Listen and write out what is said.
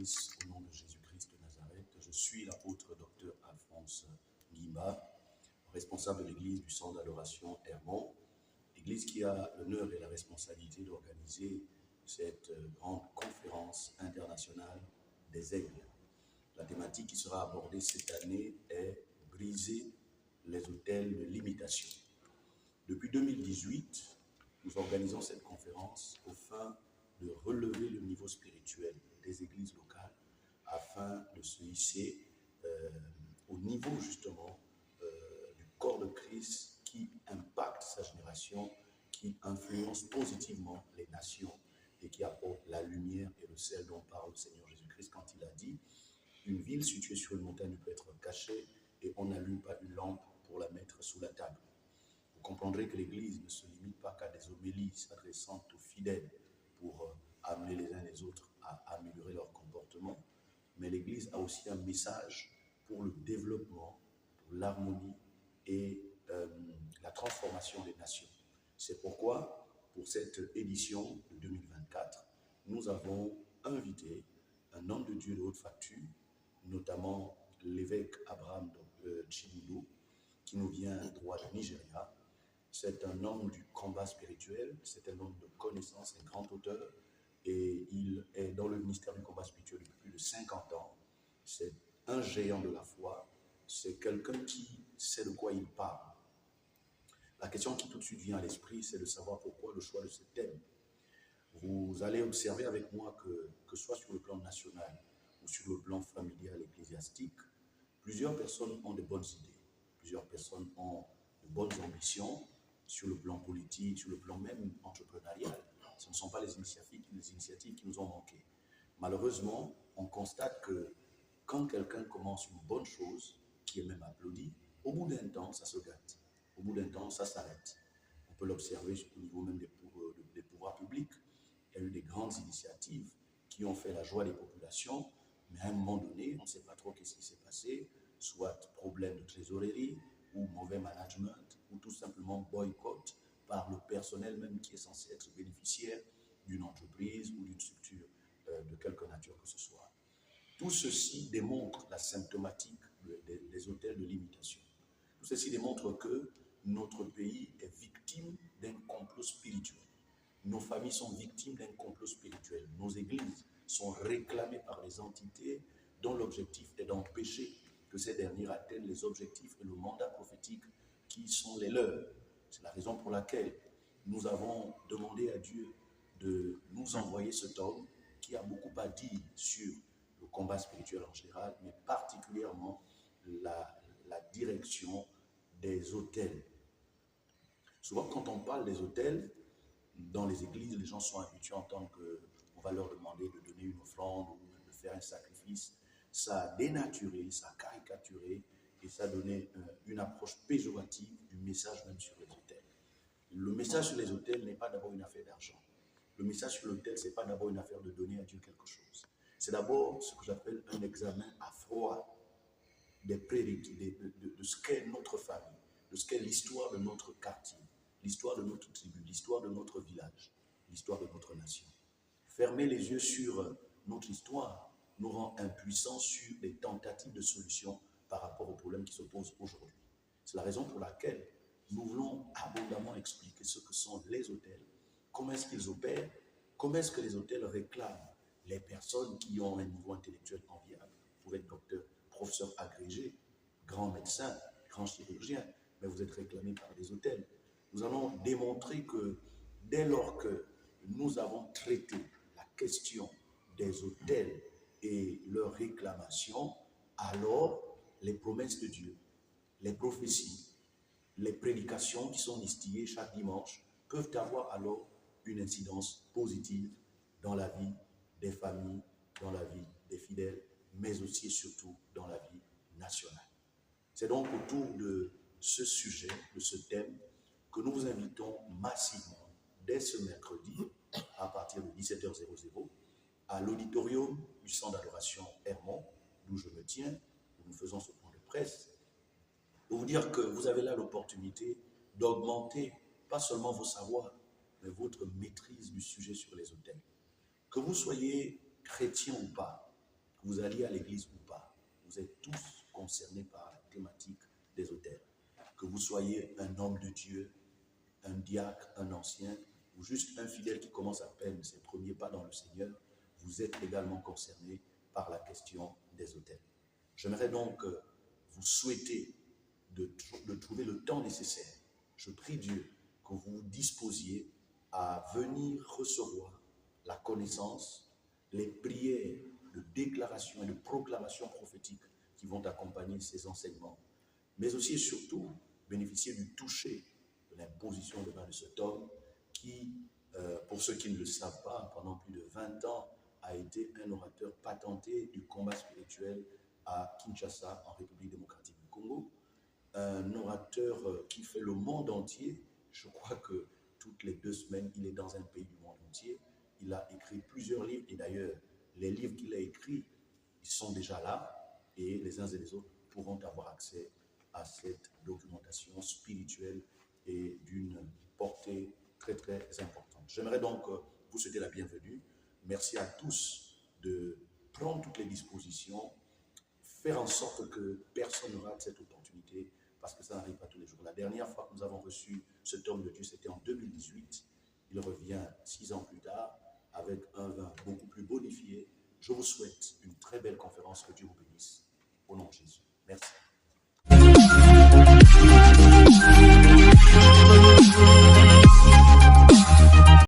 bénisse au nom de Jésus-Christ de Nazareth. Je suis l'apôtre Dr Alphonse Ngimba, responsable de l'église du centre d'adoration Hermon, église qui a l'honneur et la responsabilité d'organiser cette grande conférence internationale des aigles. La thématique qui sera abordée cette année est « Briser les autels de l'imitation ». Depuis 2018, nous organisons cette conférence au fin de relever le niveau spirituel des églises locales afin de se hisser au niveau justement du corps de Christ qui impacte sa génération, qui influence positivement les nations et qui apporte la lumière et le sel dont parle le Seigneur Jésus-Christ quand il a dit « Une ville située sur une montagne ne peut être cachée et on n'allume pas une lampe pour la mettre sous la table. » Vous comprendrez que l'Église ne se limite pas qu'à des homélies s'adressant aux fidèles pour amener les uns les autres à améliorer leur comportement, mais l'Église a aussi un message pour le développement, pour l'harmonie et la transformation des nations. C'est pourquoi, pour cette édition de 2024, nous avons invité un homme de Dieu de haute facture, notamment l'évêque Abraham Chiboulou, qui nous vient droit du Nigeria. C'est un homme du combat spirituel, c'est un homme de connaissance, un grand auteur, et il est dans le ministère du combat spirituel depuis plus de 50 ans. C'est un géant de la foi, c'est quelqu'un qui sait de quoi il parle. La question qui tout de suite vient à l'esprit, c'est de savoir pourquoi le choix de ce thème. Vous allez observer avec moi que soit sur le plan national ou sur le plan familial ecclésiastique, plusieurs personnes ont de bonnes idées, plusieurs personnes ont de bonnes ambitions sur le plan politique, sur le plan même entrepreneurial. Ce ne sont pas les initiatives qui nous ont manqué. Malheureusement, on constate que quand quelqu'un commence une bonne chose, qui est même applaudie, au bout d'un temps, ça se gâte. Au bout d'un temps, ça s'arrête. On peut l'observer au niveau même des pouvoirs publics. Il y a eu des grandes initiatives qui ont fait la joie des populations, mais à un moment donné, on ne sait pas trop qu'est-ce qui s'est passé, soit problème de trésorerie, ou mauvais management, ou tout simplement boycott par le personnel même qui est censé être bénéficiaire d'une entreprise ou d'une structure de quelque nature que ce soit. Tout ceci démontre la symptomatique des autels de l'imitation. Tout ceci démontre que notre pays est victime d'un complot spirituel. Nos familles sont victimes d'un complot spirituel. Nos églises sont réclamées par des entités dont l'objectif est d'empêcher que ces dernières atteignent les objectifs et le mandat prophétique qui sont les leurs. C'est la raison pour laquelle nous avons demandé à Dieu de nous envoyer cet homme qui a beaucoup à dire sur le combat spirituel en général, mais particulièrement la direction des autels. Souvent, quand on parle des autels, dans les églises, les gens sont habitués à entendre qu'on va leur demander de donner une offrande ou de faire un sacrifice. Ça a dénaturé, ça a caricaturé et ça a donné une approche péjorative du message même sur les autels. Le message sur les autels n'est pas d'abord une affaire d'argent. Le message sur l'autel, ce n'est pas d'abord une affaire de donner à Dieu quelque chose. C'est d'abord ce que j'appelle un examen à froid des prérequis, de ce qu'est notre famille, de ce qu'est l'histoire de notre quartier, l'histoire de notre tribu, l'histoire de notre village, l'histoire de notre nation. Fermer les yeux sur notre histoire nous rend impuissants sur les tentatives de solution par rapport aux problèmes qui se posent aujourd'hui. C'est la raison pour laquelle nous voulons abondamment expliquer ce que sont les autels, comment est-ce qu'ils opèrent, comment est-ce que les autels réclament les personnes qui ont un niveau intellectuel enviable. Vous pouvez être docteur, professeur agrégé, grand médecin, grand chirurgien, mais vous êtes réclamé par des autels. Nous allons démontrer que dès lors que nous avons traité la question des autels et leurs réclamations, alors les promesses de Dieu, les prophéties, les prédications qui sont distillées chaque dimanche peuvent avoir alors une incidence positive dans la vie des familles, dans la vie des fidèles, mais aussi et surtout dans la vie nationale. C'est donc autour de ce sujet, de ce thème, que nous vous invitons massivement dès ce mercredi à partir de 17h00 à l'auditorium du centre d'adoration Hermon, d'où je me tiens, où nous faisons ce point de presse, pour vous dire que vous avez là l'opportunité d'augmenter pas seulement vos savoirs, mais votre maîtrise du sujet sur les autels. Que vous soyez chrétien ou pas, que vous alliez à l'église ou pas, vous êtes tous concernés par la thématique des autels. Que vous soyez un homme de Dieu, un diacre, un ancien, ou juste un fidèle qui commence à peine ses premiers pas dans le Seigneur, vous êtes également concerné par la question des autels. J'aimerais donc vous souhaiter de trouver le temps nécessaire. Je prie Dieu que vous vous disposiez à venir recevoir la connaissance, les prières de déclaration et de proclamation prophétique qui vont accompagner ces enseignements, mais aussi et surtout bénéficier du toucher de l'imposition de main de cet homme qui, pour ceux qui ne le savent pas, pendant plus de 20 ans, a été un orateur patenté du combat spirituel à Kinshasa, en République démocratique du Congo. Un orateur qui fait le monde entier. Je crois que toutes les 2 semaines, il est dans un pays du monde entier. Il a écrit plusieurs livres, et d'ailleurs, les livres qu'il a écrits, ils sont déjà là, et les uns et les autres pourront avoir accès à cette documentation spirituelle et d'une portée très, très importante. J'aimerais donc vous souhaiter la bienvenue. Merci à tous de prendre toutes les dispositions, faire en sorte que personne ne rate cette opportunité, parce que ça n'arrive pas tous les jours. La dernière fois que nous avons reçu cet homme de Dieu, c'était en 2018. Il revient 6 ans plus tard avec un vin beaucoup plus bonifié. Je vous souhaite une très belle conférence. Que Dieu vous bénisse. Au nom de Jésus.